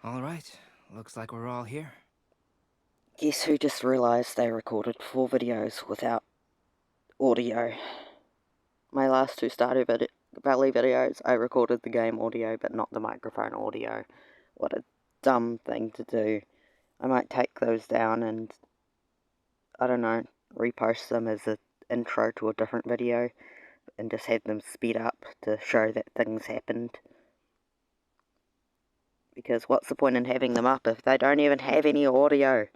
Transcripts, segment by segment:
All right, looks like we're all here. Guess who just realised they recorded 4 videos without audio? My last 2 Stardew Valley videos, I recorded the game audio but not the microphone audio. What a dumb thing to do. I might take those down and, I don't know, repost them as an intro to a different video and just have them speed up to show that things happened. Because what's the point in having them up if they don't even have any audio?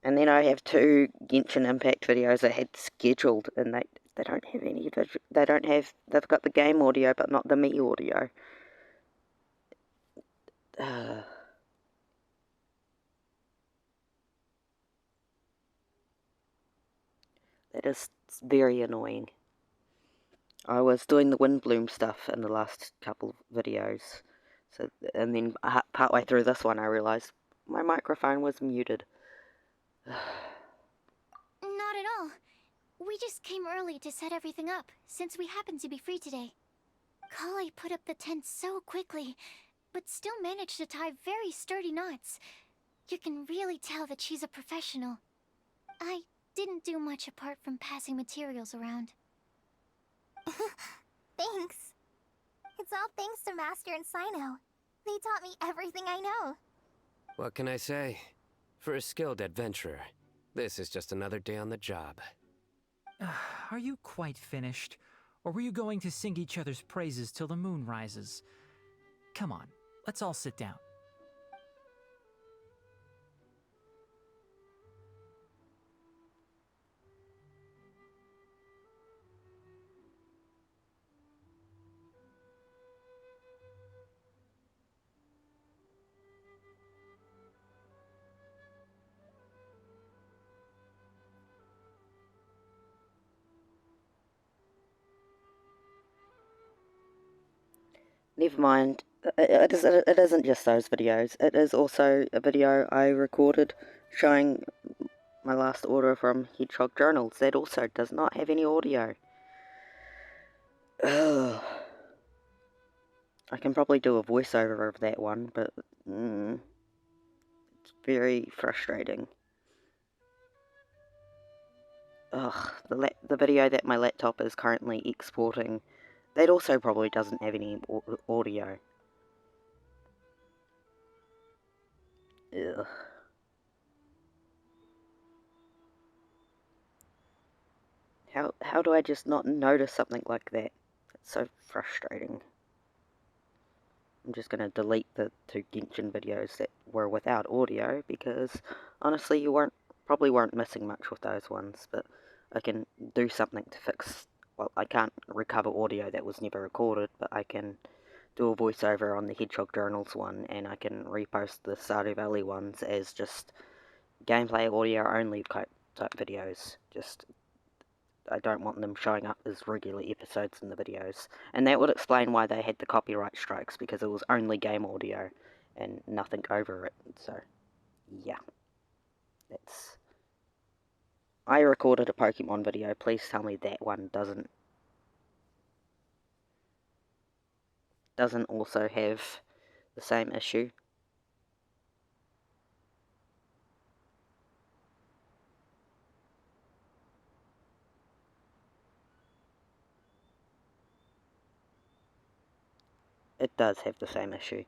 And then I have 2 Genshin Impact videos I had scheduled, and they don't have any they've got the game audio, but not the me audio. That is very annoying. I was doing the Windblume stuff in the last couple of videos, and then partway through this one I realised my microphone was muted. Not at all. We just came early to set everything up, since we happen to be free today. Kali put up the tent so quickly, but still managed to tie very sturdy knots. You can really tell that she's a professional. I didn't do much apart from passing materials around. Thanks. It's all thanks to Master and Sino. They taught me everything I know. What can I say? For a skilled adventurer, this is just another day on the job. Are you quite finished? Or were you going to sing each other's praises till the moon rises? Come on, let's all sit down. Never mind. It isn't just those videos. It is also a video I recorded showing my last order from Hedgehog Journals. That also does not have any audio. Ugh. I can probably do a voiceover of that one, but it's very frustrating. Ugh, the video that my laptop is currently exporting, that also probably doesn't have any audio. Ugh. How do I just not notice something like that? It's so frustrating. I'm just gonna delete the 2 Genshin videos that were without audio, because honestly you probably weren't missing much with those ones, but I can do something to fix. Well, I can't recover audio that was never recorded, but I can do a voiceover on the Hedgehog Journals one, and I can repost the Stardew Valley ones as just gameplay audio only type videos. I don't want them showing up as regular episodes in the videos. And that would explain why they had the copyright strikes, because it was only game audio and nothing over it. So, yeah. I recorded a Pokemon video. Please tell me that one doesn't also have the same issue. It does have the same issue.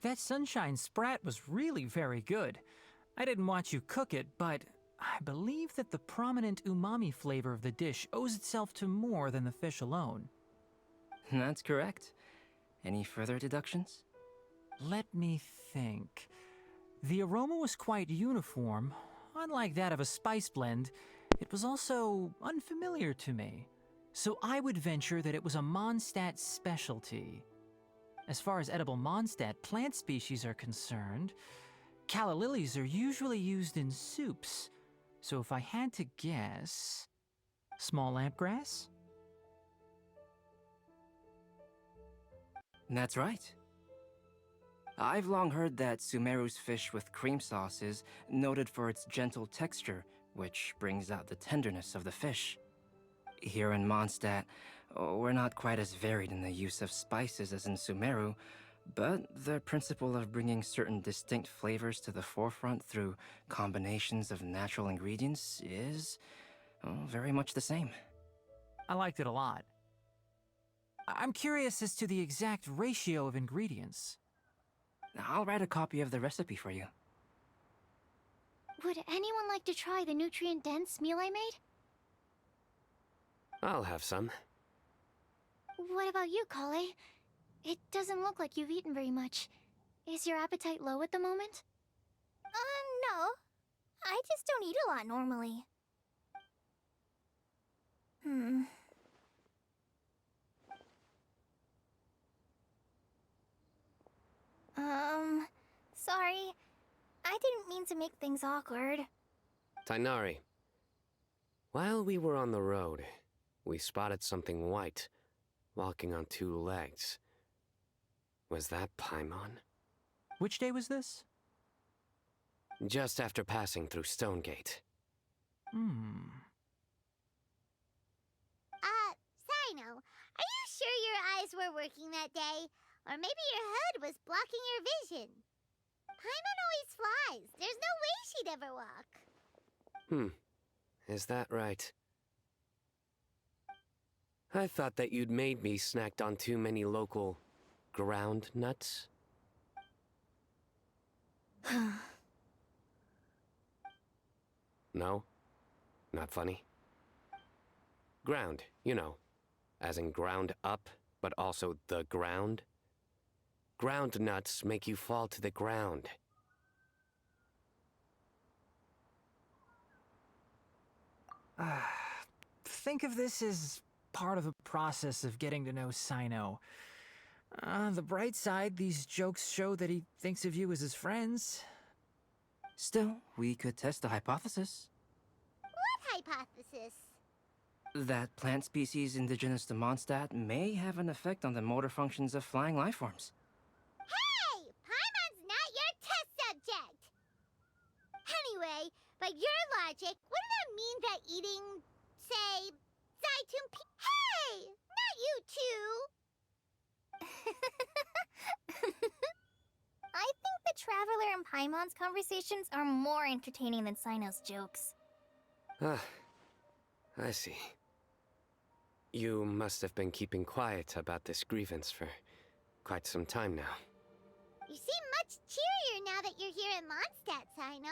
That sunshine sprat was really very good. I didn't watch you cook it, but I believe that the prominent umami flavor of the dish owes itself to more than the fish alone. That's correct. Any further deductions? Let me think. The aroma was quite uniform. Unlike that of a spice blend, it was also unfamiliar to me. So I would venture that it was a Mondstadt specialty. As far as edible Mondstadt plant species are concerned, calla lilies are usually used in soups. So if I had to guess... small lampgrass? That's right. I've long heard that Sumeru's fish with cream sauce is noted for its gentle texture, which brings out the tenderness of the fish. Here in Mondstadt, We're not quite as varied in the use of spices as in Sumeru, but the principle of bringing certain distinct flavors to the forefront through combinations of natural ingredients is very much the same. I liked it a lot. I'm curious as to the exact ratio of ingredients. I'll write a copy of the recipe for you. Would anyone like to try the nutrient-dense meal I made? I'll have some. What about you, Kale? It doesn't look like you've eaten very much. Is your appetite low at the moment? No. I just don't eat a lot normally. Sorry. I didn't mean to make things awkward. Tainari, while we were on the road, we spotted something white, walking on two legs. Was that Paimon? Which day was this? Just after passing through Stonegate. Sino, are you sure your eyes were working that day? Or maybe your hood was blocking your vision? Paimon always flies. There's no way she'd ever walk. Is that right? I thought that you'd made me snacked on too many local ground nuts. No? Not funny? Ground, you know. As in ground up, but also the ground. Ground nuts make you fall to the ground. Think of this as part of the process of getting to know Sino. On the bright side, these jokes show that he thinks of you as his friends. Still, we could test the hypothesis. What hypothesis? That plant species indigenous to Mondstadt may have an effect on the motor functions of flying lifeforms. Hey! Paimon's not your test subject! Anyway, by your logic, wouldn't that mean that eating, say, Zaitum Hey! Not you two! I think the Traveler and Paimon's conversations are more entertaining than Sino's jokes. I see. You must have been keeping quiet about this grievance for quite some time now. You seem much cheerier now that you're here in Mondstadt, Sino.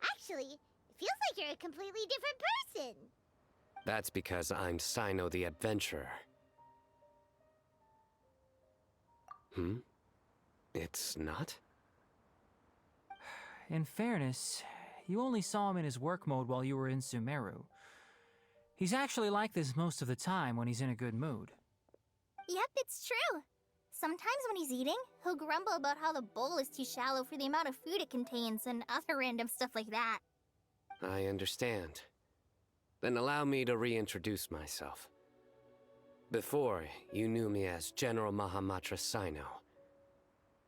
Actually, it feels like you're a completely different person. That's because I'm Sino the Adventurer. It's not? In fairness, you only saw him in his work mode while you were in Sumeru. He's actually like this most of the time when he's in a good mood. Yep, it's true. Sometimes when he's eating, he'll grumble about how the bowl is too shallow for the amount of food it contains and other random stuff like that. I understand. Then allow me to reintroduce myself. Before, you knew me as General Mahamatra Sino.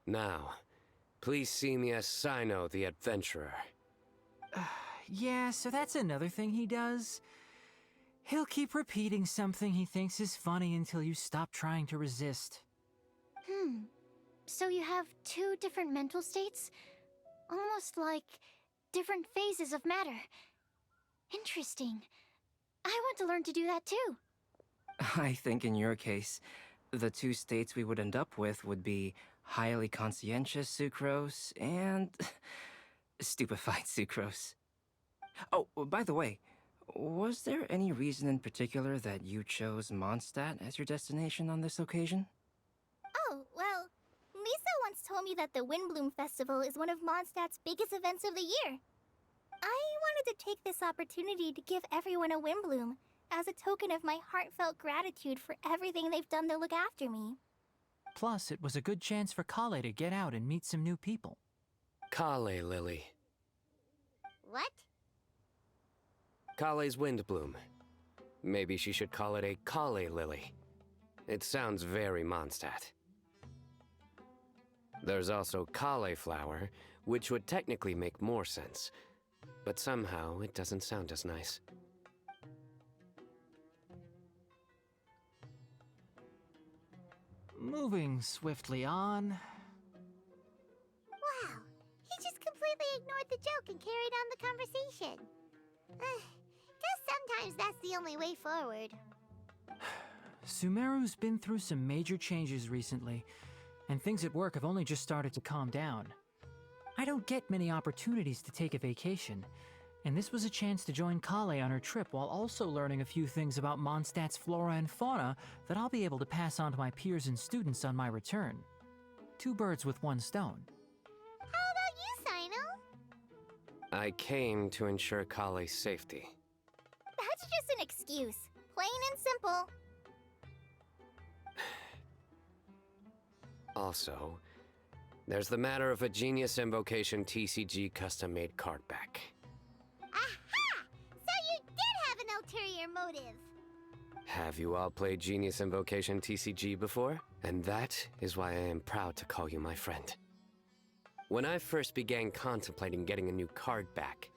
Now, please see me as Sino the Adventurer. Yeah, so that's another thing he does. He'll keep repeating something he thinks is funny until you stop trying to resist. So you have two different mental states? Almost like different phases of matter. Interesting. I want to learn to do that too. I think in your case, the two states we would end up with would be highly conscientious sucrose and stupefied sucrose. Oh, by the way, was there any reason in particular that you chose Mondstadt as your destination on this occasion? Oh, well, Lisa once told me that the Windblume Festival is one of Mondstadt's biggest events of the year. I wanted to take this opportunity to give everyone a Windblume as a token of my heartfelt gratitude for everything they've done to look after me. Plus, it was a good chance for Kale to get out and meet some new people. Kale Lily. What? Kale's Windblume. Maybe she should call it a Kale Lily. It sounds very Mondstadt. There's also cauliflower, which would technically make more sense. But somehow, it doesn't sound as nice. moving swiftly on. Wow, he just completely ignored the joke and carried on the conversation. Guess sometimes that's the only way forward. Sumeru's been through some major changes recently, and things at work have only just started to calm down. I don't get many opportunities to take a vacation, and this was a chance to join Kale on her trip while also learning a few things about Mondstadt's flora and fauna that I'll be able to pass on to my peers and students on my return. 2 birds with 1 stone. How about you, Sino? I came to ensure Kale's safety. That's just an excuse. Plain and simple. Also, there's the matter of a Genius Invocation TCG custom-made card back. Aha! So you did have an ulterior motive. Have you all played Genius Invocation TCG before? And that is why I am proud to call you my friend. When I first began contemplating getting a new card back,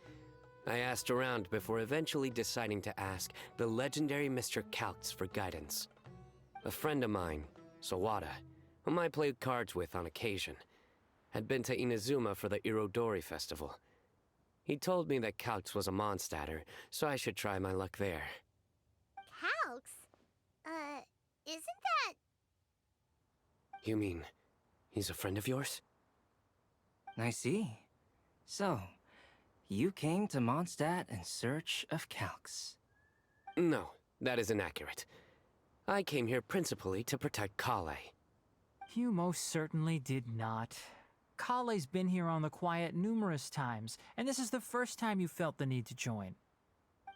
I asked around before eventually deciding to ask the legendary Mr. Calx for guidance. A friend of mine, Sawada, whom I played cards with on occasion, had been to Inazuma for the Irodori festival. He told me that Calx was a Mondstadter, so I should try my luck there. Calx? Isn't that... You mean, he's a friend of yours? I see. So, you came to Mondstadt in search of Calx. No, that is inaccurate. I came here principally to protect Kale. You most certainly did not. Kale's been here on the quiet numerous times, and this is the first time you felt the need to join.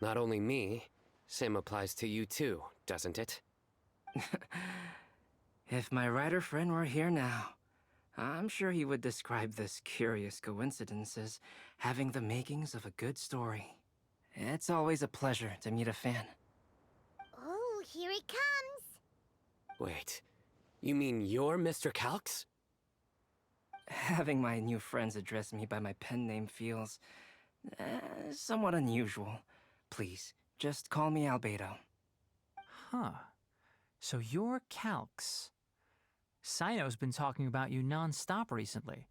Not only me, same applies to you too, doesn't it? If my writer friend were here now, I'm sure he would describe this curious coincidence as having the makings of a good story. It's always a pleasure to meet a fan. Oh, here he comes. Wait, you mean you're Mr. Calx? Having my new friends address me by my pen name feels somewhat unusual. Please, just call me Albedo. Huh. So you're Calx. Sino's been talking about you non-stop recently.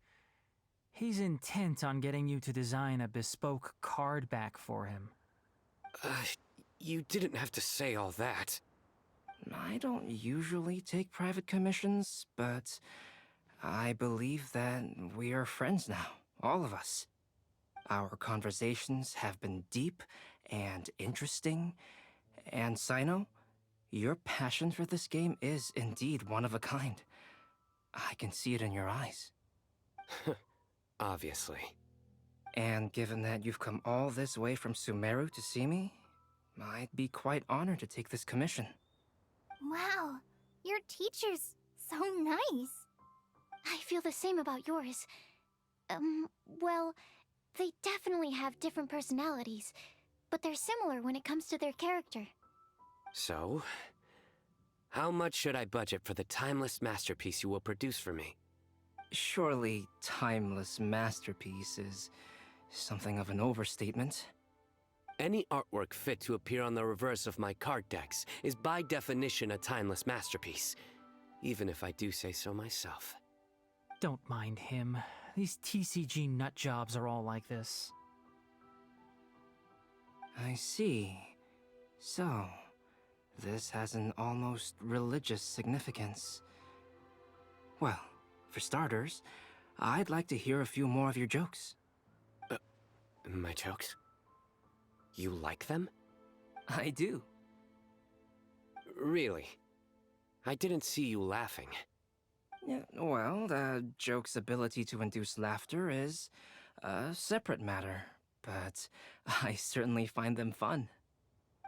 He's intent on getting you to design a bespoke card back for him. You didn't have to say all that. I don't usually take private commissions, but I believe that we are friends now, all of us. Our conversations have been deep and interesting, and Sino, your passion for this game is indeed one of a kind. I can see it in your eyes. Obviously. And given that you've come all this way from Sumeru to see me, I'd be quite honored to take this commission. Wow, your teacher's so nice. I feel the same about yours. Well, they definitely have different personalities, but they're similar when it comes to their character. So, how much should I budget for the timeless masterpiece you will produce for me? Surely, timeless masterpiece is something of an overstatement. Any artwork fit to appear on the reverse of my card decks is by definition a timeless masterpiece, even if I do say so myself. Don't mind him. These TCG nut jobs are all like this. I see. So, this has an almost religious significance. Well, for starters, I'd like to hear a few more of your jokes. My jokes? You like them? I do. Really? I didn't see you laughing. Yeah, well, the joke's ability to induce laughter is a separate matter, but I certainly find them fun.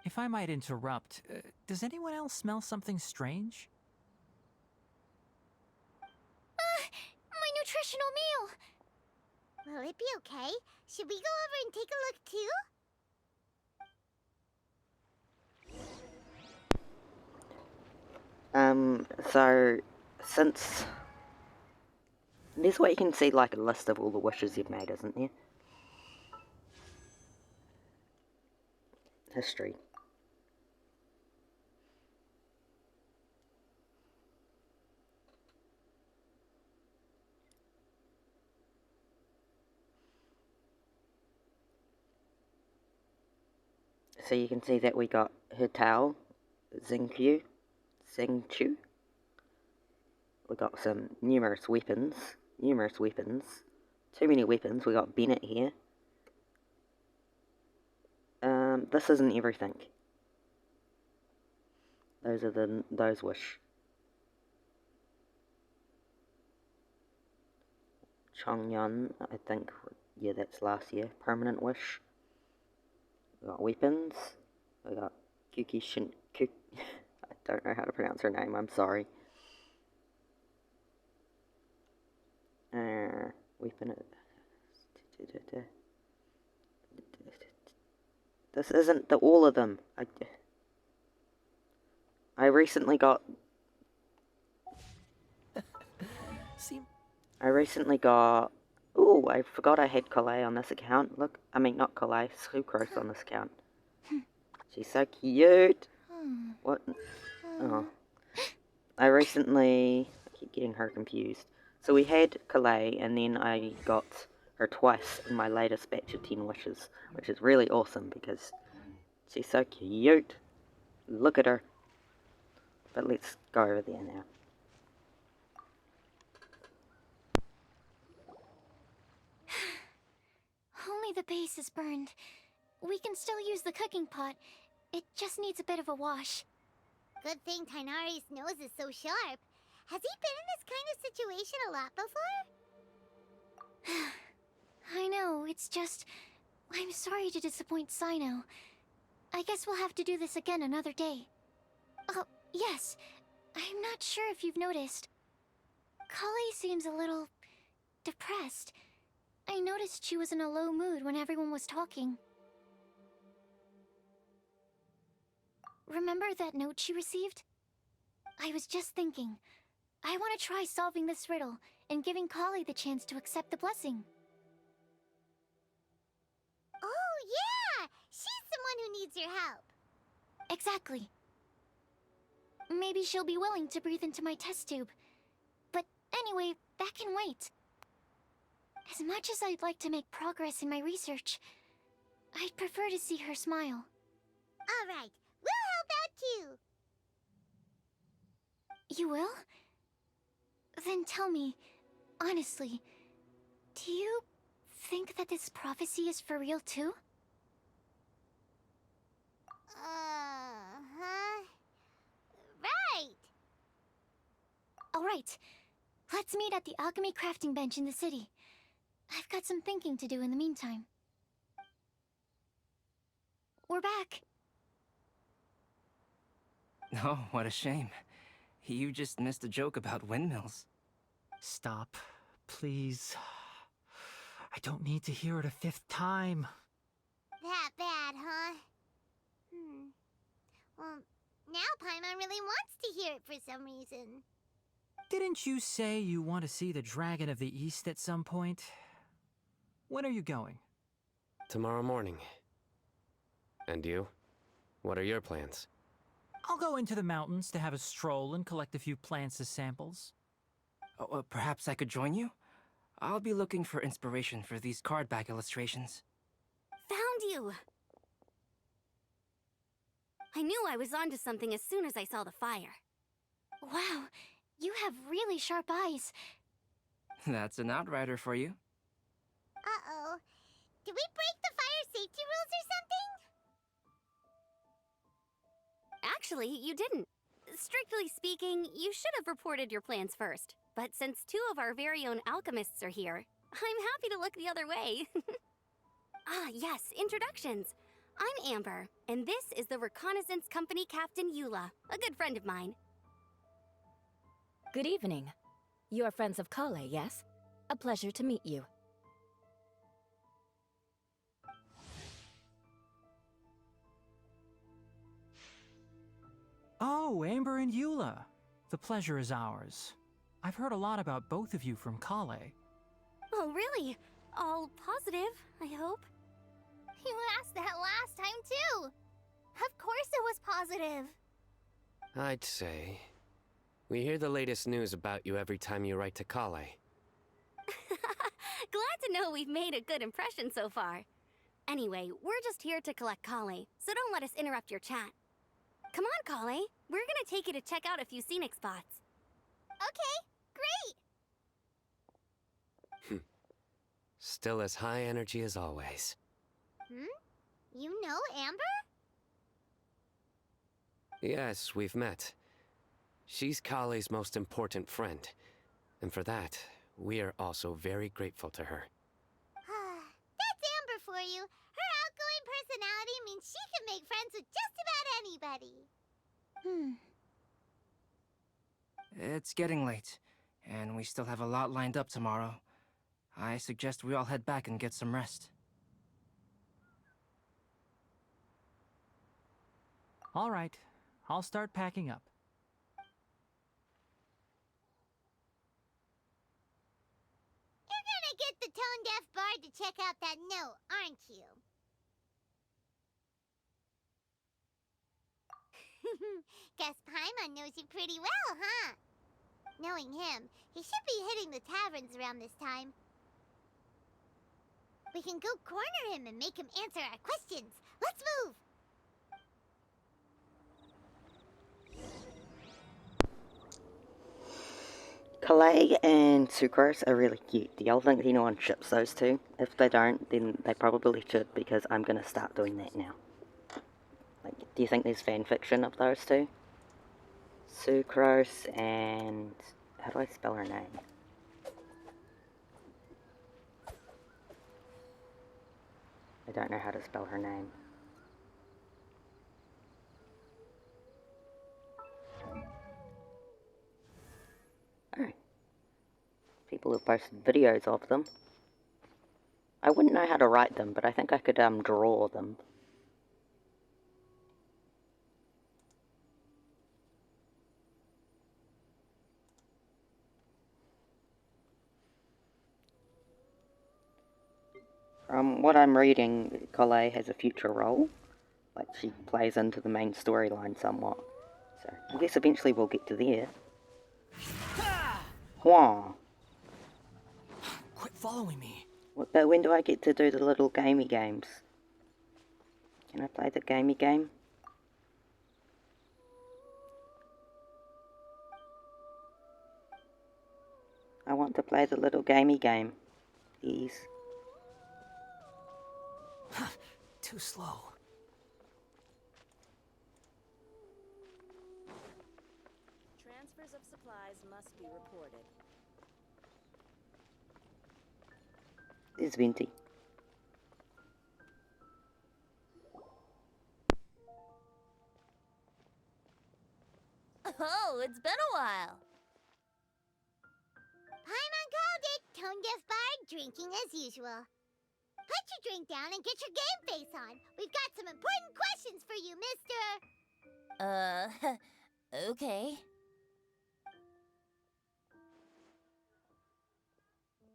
If I might interrupt, does anyone else smell something strange? My nutritional meal! Will it be okay? Should we go over and take a look too? So, since... There's where you can see, like, a list of all the wishes you've made, isn't there? History. So you can see that we got Hitao, Xingqiu. We got some numerous weapons. Too many weapons. We got Bennett here. This isn't everything. Those wish. Chongyun, I think, yeah, that's last year. Permanent wish. We got weapons. We got Kukishin. I don't know how to pronounce her name. I'm sorry. Weapon. This isn't all of them. I recently got. Ooh, I forgot I had Collei on this account. Look, I mean not Collei, Sucrose on this account. She's so cute. What? Oh. I keep getting her confused. So we had Collei, and then I got her twice in my latest batch of 10 wishes, which is really awesome because she's so cute. Look at her. But let's go over there now. Only the base is burned. We can still use the cooking pot. It just needs a bit of a wash. Good thing Tainari's nose is so sharp. Has he been in this kind of situation a lot before? I know, it's just... I'm sorry to disappoint Sino. I guess we'll have to do this again another day. Oh, yes. I'm not sure if you've noticed. Collei seems a little... depressed. I noticed she was in a low mood when everyone was talking. Remember that note she received? I was just thinking. I want to try solving this riddle and giving Collei the chance to accept the blessing. Oh, yeah! She's someone who needs your help. Exactly. Maybe she'll be willing to breathe into my test tube. But anyway, that can wait. As much as I'd like to make progress in my research, I'd prefer to see her smile. All right, we'll help out too. You will? Then tell me, honestly, do you think that this prophecy is for real too? Right. Alright, let's meet at the alchemy crafting bench in the city. I've got some thinking to do in the meantime. We're back. Oh, what a shame. You just missed a joke about windmills. Stop, please. I don't need to hear it a 5th time. That bad, huh? Well, now Paimon really wants to hear it for some reason. Didn't you say you want to see the Dragon of the East at some point? When are you going? Tomorrow morning. And you? What are your plans? I'll go into the mountains to have a stroll and collect a few plants as samples. Oh, perhaps I could join you? I'll be looking for inspiration for these card back illustrations. Found you! I knew I was onto something as soon as I saw the fire. Wow, you have really sharp eyes. That's an outrider for you. Uh-oh. Did we break the fire safety rules or something? Actually, you didn't. Strictly speaking, you should have reported your plans first. But since 2 of our very own alchemists are here, I'm happy to look the other way. Yes, introductions. I'm Amber, and this is the Reconnaissance Company Captain Eula, a good friend of mine. Good evening. You are friends of Collei, yes? A pleasure to meet you. Oh, Amber and Eula. The pleasure is ours. I've heard a lot about both of you from Collei. Oh, really? All positive, I hope? You asked that last time, too. Of course it was positive. I'd say. We hear the latest news about you every time you write to Collei. Glad to know we've made a good impression so far. Anyway, we're just here to collect Kale, so don't let us interrupt your chat. Come on, Kale. We're gonna take you to check out a few scenic spots. Okay, great! Still as high energy as always. You know Amber? Yes, we've met. She's Kale's most important friend. And for that, we are also very grateful to her. That's Amber for you. Her outgoing personality means she can make friends with just about anybody. It's getting late, and we still have a lot lined up tomorrow. I suggest we all head back and get some rest. All right, I'll start packing up. You're gonna get the tone-deaf bard to check out that note, aren't you? Guess Paimon knows you pretty well, huh? Knowing him, he should be hitting the taverns around this time. We can go corner him and make him answer our questions. Let's move! Kale and Sucrose are really cute. Do y'all think anyone ships those two? If they don't, then they probably should, because I'm gonna start doing that now. Like, do you think there's fanfiction of those two? Sucrose and... how do I spell her name? I don't know how to spell her name. Oh. People have posted videos of them. I wouldn't know how to write them, but I think I could draw them. From what I'm reading, Kale has a future role. Like, she plays into the main storyline somewhat. So, I guess eventually we'll get to there. Hwah! Quit following me. But when do I get to do the little gamey games? Can I play the gamey game? I want to play the little gamey game. Please. Too slow. Transfers of supplies must be reported. There's Venti. Oh, it's been a while. Paimon called it. Tone-deaf bard drinking as usual. Put your drink down and get your game face on. We've got some important questions for you, mister. Okay.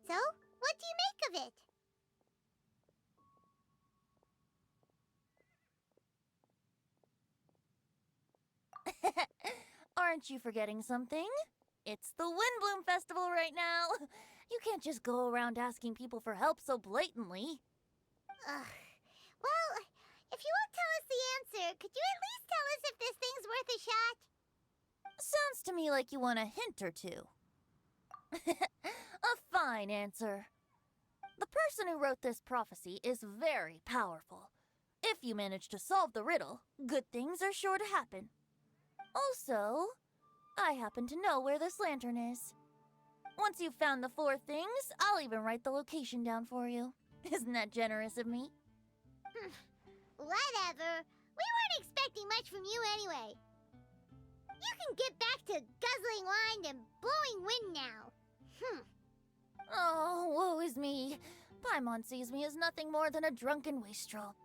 So, what do you make of it? Aren't you forgetting something? It's the Windblume Festival right now. You can't just go around asking people for help so blatantly. Ugh. Well, if you won't tell us the answer, could you at least tell us if this thing's worth a shot? Sounds to me like you want a hint or two. A fine answer. The person who wrote this prophecy is very powerful. If you manage to solve the riddle, good things are sure to happen. Also, I happen to know where this lantern is. Once you've found the 4 things, I'll even write the location down for you. Isn't that generous of me? Whatever. We weren't expecting much from you anyway. You can get back to guzzling wine and blowing wind now. Oh, woe is me. Paimon sees me as nothing more than a drunken wastrel.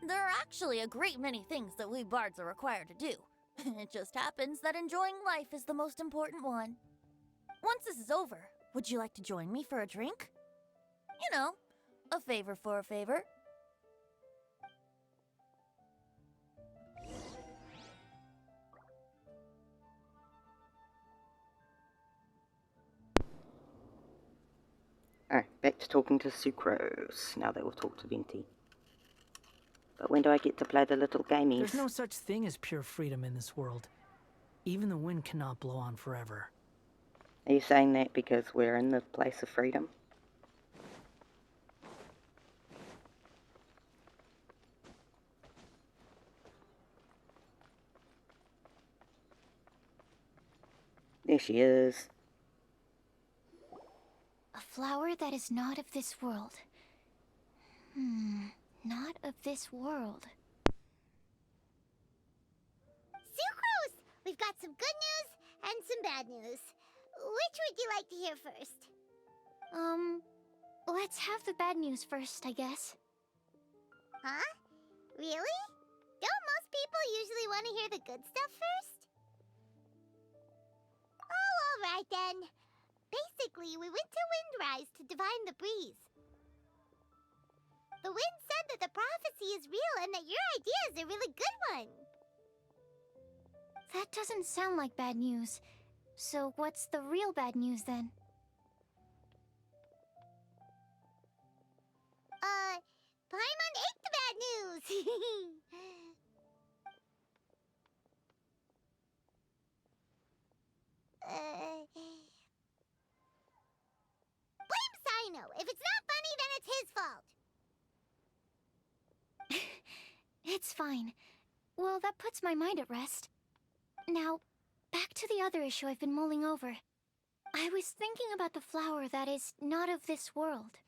There are actually a great many things that we bards are required to do. It just happens that enjoying life is the most important one. Once this is over, would you like to join me for a drink? You know, a favor for a favor. Alright, back to talking to Sucrose, now that we've talked to Venti. But when do I get to play the little gamies? There's no such thing as pure freedom in this world. Even the wind cannot blow on forever. Are you saying that because we're in the place of freedom? There she is. A flower that is not of this world. Not of this world. Sucrose! We've got some good news and some bad news. Which would you like to hear first? Let's have the bad news first, I guess. Huh? Really? Don't most people usually want to hear the good stuff first? Oh, alright then. Basically, we went to Windrise to divine the breeze. The wind said that the prophecy is real and that your idea is a really good one. That doesn't sound like bad news. So what's the real bad news then? Paimon ate the bad news! Blame Sino! If it's not funny, then it's his fault! It's fine. Well, that puts my mind at rest. Now, back to the other issue I've been mulling over. I was thinking about the flower that is not of this world.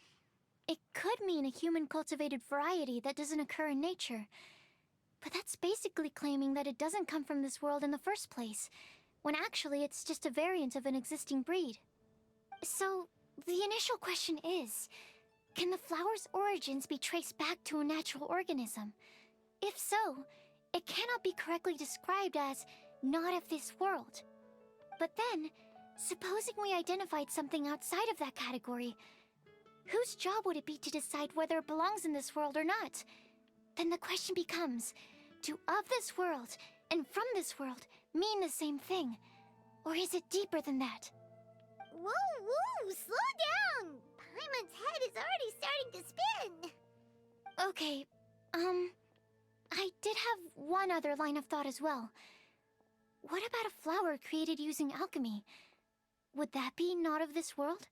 It could mean a human-cultivated variety that doesn't occur in nature. But that's basically claiming that it doesn't come from this world in the first place, when actually it's just a variant of an existing breed. So, the initial question is, can the flower's origins be traced back to a natural organism? If so, it cannot be correctly described as not of this world. But then, supposing we identified something outside of that category, whose job would it be to decide whether it belongs in this world or not? Then the question becomes, do of this world and from this world mean the same thing? Or is it deeper than that? Whoa, slow down! Paimon's head is already starting to spin! Okay, I did have one other line of thought as well. What about a flower created using alchemy? Would that be not of this world?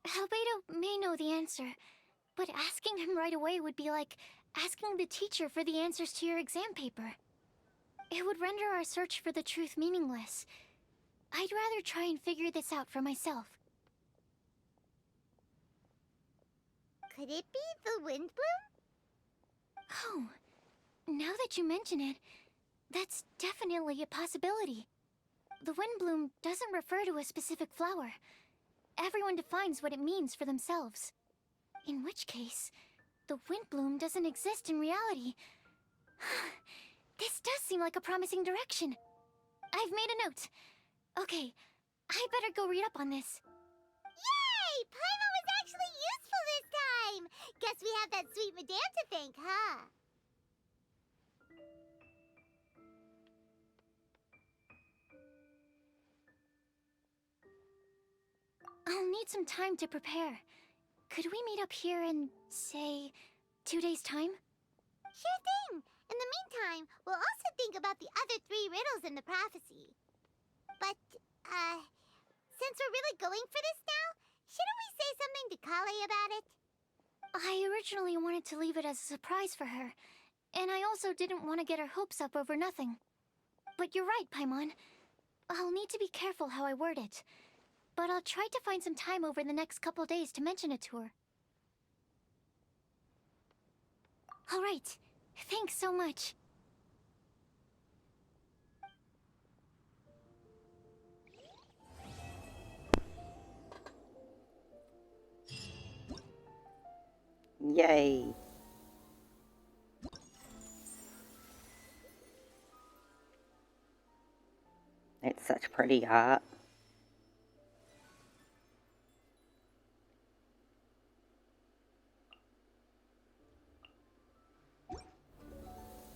Albedo may know the answer, but asking him right away would be like asking the teacher for the answers to your exam paper. It would render our search for the truth meaningless. I'd rather try and figure this out for myself. Could it be the Windblume? Oh, now that you mention it, that's definitely a possibility. The Windblume doesn't refer to a specific flower. Everyone defines what it means for themselves. In which case, the Windblume doesn't exist in reality. This does seem like a promising direction. I've made a note. Okay, I better go read up on this. Yay! Paimon was actually useful this time! Guess we have that sweet madame to thank, huh? I'll need some time to prepare. Could we meet up here in, say, 2 days' time? Sure thing! In the meantime, we'll also think about the other 3 riddles in the prophecy. But, since we're really going for this now, shouldn't we say something to Kale about it? I originally wanted to leave it as a surprise for her, and I also didn't want to get her hopes up over nothing. But you're right, Paimon. I'll need to be careful how I word it. But I'll try to find some time over the next couple days to mention it to her. All right. Thanks so much. Yay! It's such pretty art.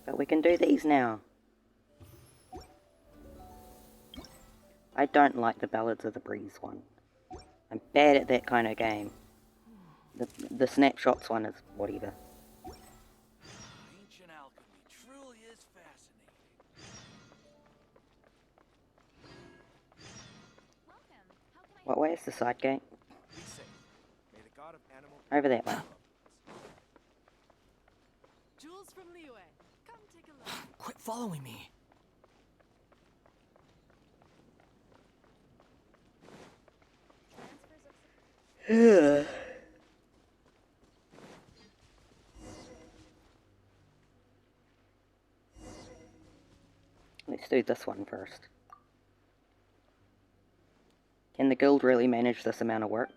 But we can do these now. I don't like the Ballads of the Breeze one. I'm bad at that kind of game. The snapshots one is whatever. What way is the side gate? Be safe. May the god of animal Over that way. Jules from Liyue, come take a look. Quit following me. Let's do this one first. Can the guild really manage this amount of work?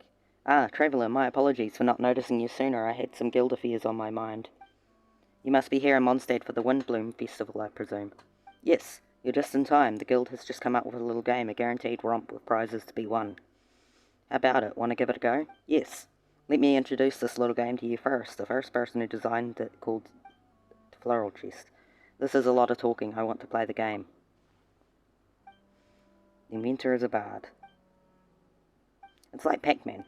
Ah, Traveller, my apologies for not noticing you sooner. I had some guild affairs on my mind. You must be here in Mondstadt for the Windblume festival, I presume. Yes, you're just in time. The guild has just come up with a little game, a guaranteed romp with prizes to be won. How about it? Want to give it a go? Yes. Let me introduce this little game to you first. The first person who designed it called Floral Chest. This is a lot of talking. I want to play the game. The inventor is a bard. It's like Pac-Man.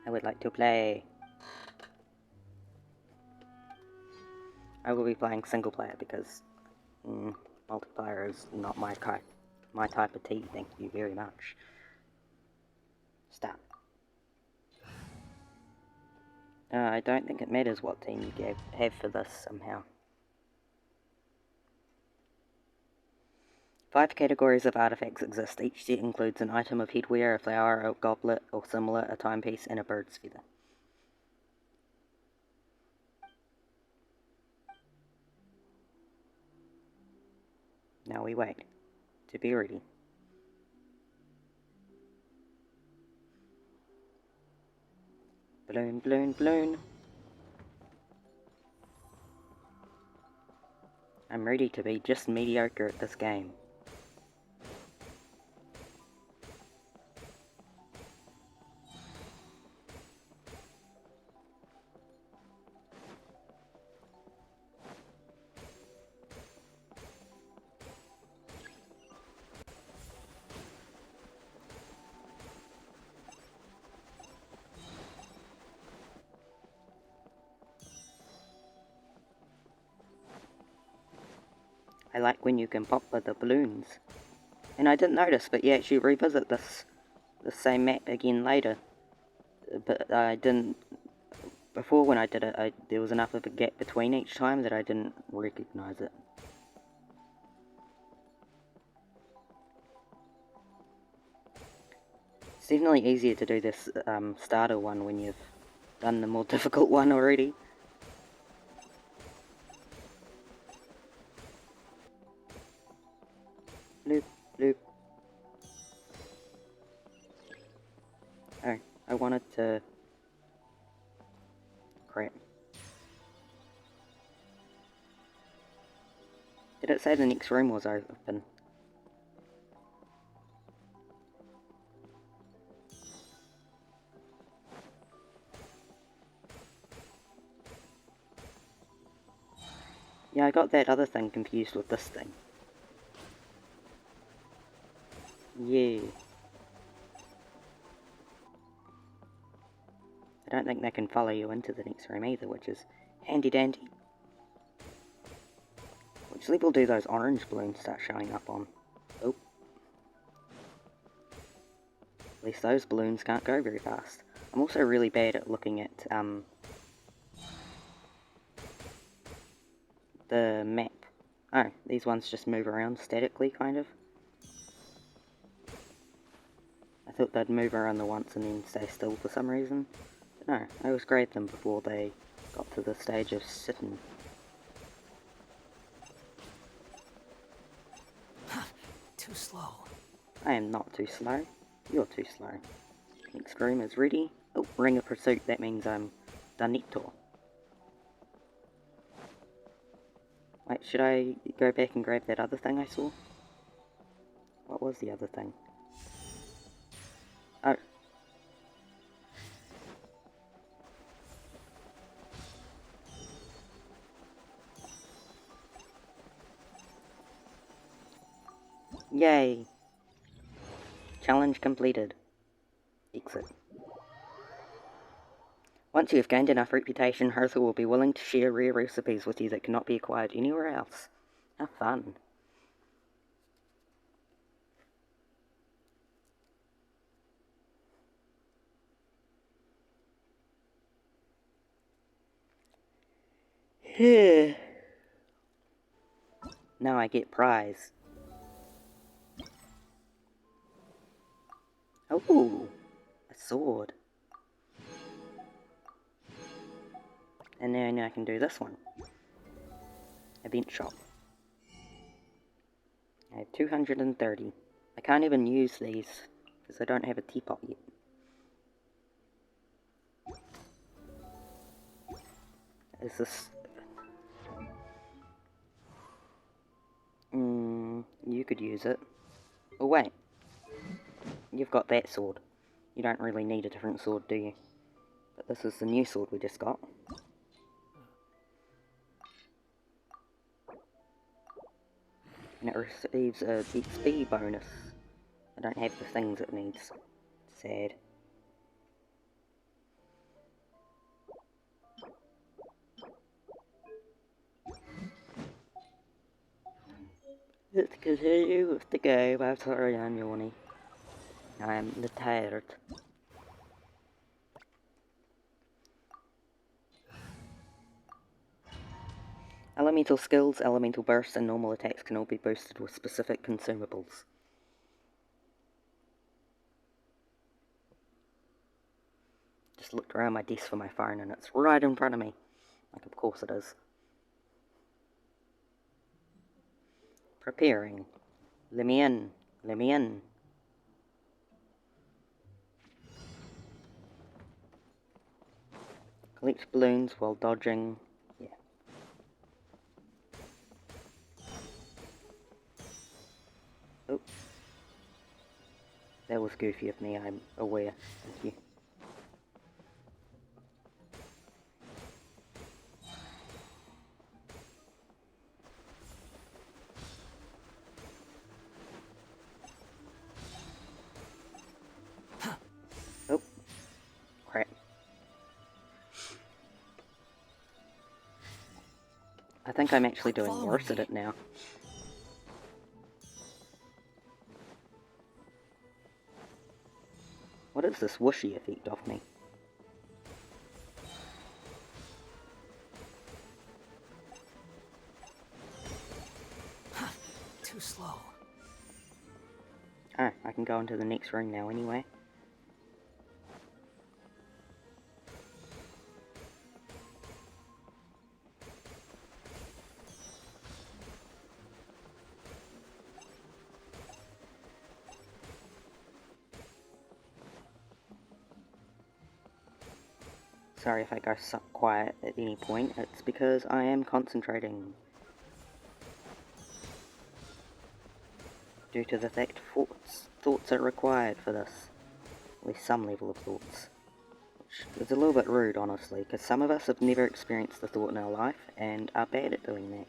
I would like to play. I will be playing single player because multiplayer is not my type of tea. Thank you very much. Start. I don't think it matters what team you have for this somehow. 5 categories of artifacts exist. Each set includes an item of headwear, a flower, a goblet or similar, a timepiece, and a bird's feather. Now we wait to be ready. Balloon, balloon, balloon. I'm ready to be just mediocre at this game. I like when you can pop with the balloons. And I didn't notice, but you actually revisit the same map again later. But I didn't... Before when I did it, there was enough of a gap between each time that I didn't recognise it. It's definitely easier to do this starter one when you've done the more difficult one already. Bloop, bloop. Oh, I wanted to... Crap. Did it say the next room was open? Yeah, I got that other thing confused with this thing. Yeah. I don't think they can follow you into the next room either, which is handy dandy. Which level do those orange balloons start showing up on? Oh. At least those balloons can't go very fast. I'm also really bad at looking at the map. Oh, these ones just move around statically, kind of. I thought they'd move around the once and then stay still for some reason. But no, I always grade them before they got to the stage of sitting. Too slow. I am not too slow. You're too slow. Next room is ready. Oh, ring of pursuit. That means I'm Danito. Wait, should I go back and grab that other thing I saw? What was the other thing? Oh. Yay! Challenge completed. Exit. Once you have gained enough reputation, Hertha will be willing to share rare recipes with you that cannot be acquired anywhere else. How fun. Now I get prize. Oh, a sword. And then I can do this one. Event shop. I have 230. I can't even use these because I don't have a teapot yet. Is this... you could use it. Oh wait. You've got that sword. You don't really need a different sword, do you? But this is the new sword we just got. And it receives a XP bonus. I don't have the things it needs. Sad. Let's continue with the game. I'm sorry I'm yawning. I'm tired. Elemental skills, elemental bursts, and normal attacks can all be boosted with specific consumables. Just looked around my desk for my phone and it's right in front of me. Like, of course it is. Preparing. Let me in. Let me in. Collect balloons while dodging. Yeah. Oh. That was goofy of me, I'm aware. Thank you. Oh. Crap. I think I'm actually doing worse at it now. What is this whooshy effect off me? Too slow. Ah, I can go into the next room now anyway. Sorry if I go quiet at any point, it's because I am concentrating. Due to the fact thoughts are required for this. At least some level of thoughts. Which is a little bit rude, honestly, because some of us have never experienced the thought in our life and are bad at doing that.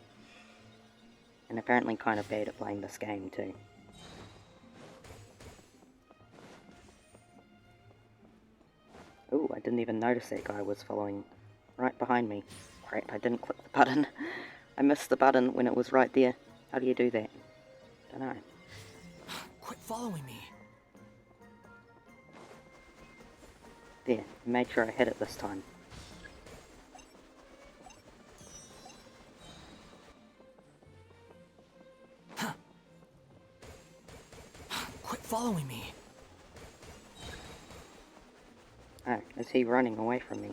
And apparently kind of bad at playing this game too. Oh, I didn't even notice that guy was following right behind me. Crap, I didn't click the button. I missed the button when it was right there. How do you do that? Dunno. Quit following me. There, I made sure I hit it this time. Quit following me. Oh, is he running away from me?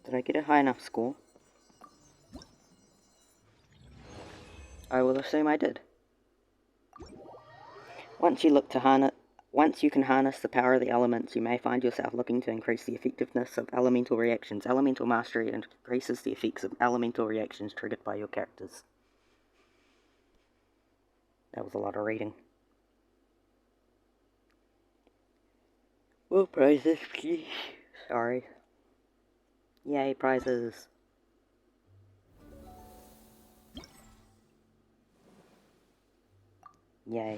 Did I get a high enough score? I will assume I did. Once you can harness the power of the elements, you may find yourself looking to increase the effectiveness of elemental reactions. Elemental mastery increases the effects of elemental reactions triggered by your characters. That was a lot of reading. More prizes, please. Sorry. Yay, prizes. Yay.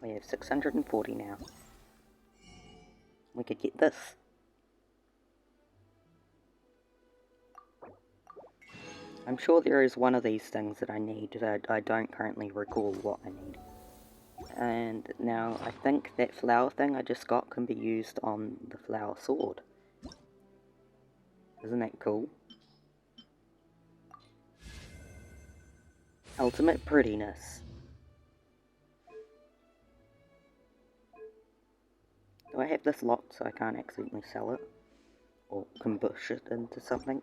We have 640 now. We could get this. I'm sure there is one of these things that I need that I don't currently recall what I need. And now I think that flower thing I just got can be used on the flower sword. Isn't that cool? Ultimate prettiness. Do I have this locked so I can't accidentally sell it? Or combush it into something?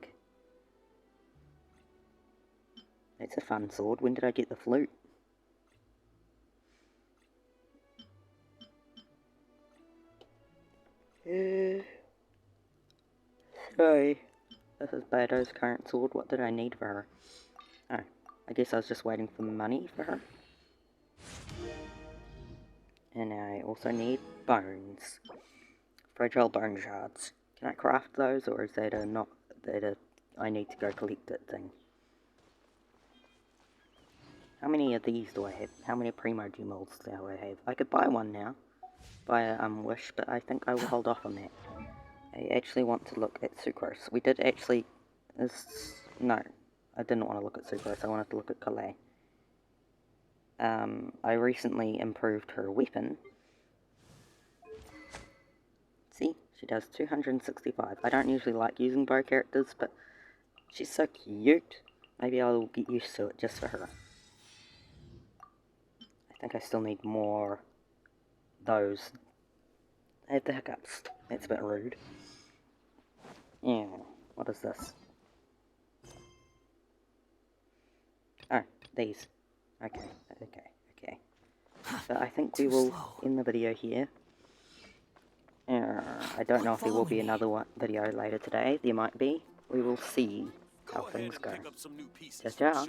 That's a fun sword. When did I get the flute? Sorry. This is Bado's current sword. What did I need for her? Oh, I guess I was just waiting for money for her. And I also need bones. Fragile bone shards. Can I craft those, or is that a not that a I need to go collect it thing? How many of these do I have? How many primo gemolds do I have? I could buy one now. Buy a wish, but I think I will hold off on that. I actually want to look at Sucrose. We did actually... No, I didn't want to look at Sucrose. I wanted to look at Calais. I recently improved her weapon. See? She does 265. I don't usually like using bow characters, but she's so cute. Maybe I'll get used to it just for her. I think I still need more... those. I have the hiccups. That's a bit rude. Yeah, what is this? Oh, these. Okay. So I think we will end the video here. I don't know if there will be another video later today. There might be. We will see how things go. Ciao.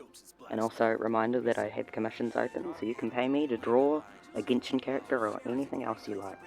And also, reminder that I have commissions open, so you can pay me to draw a Genshin character or anything else you like.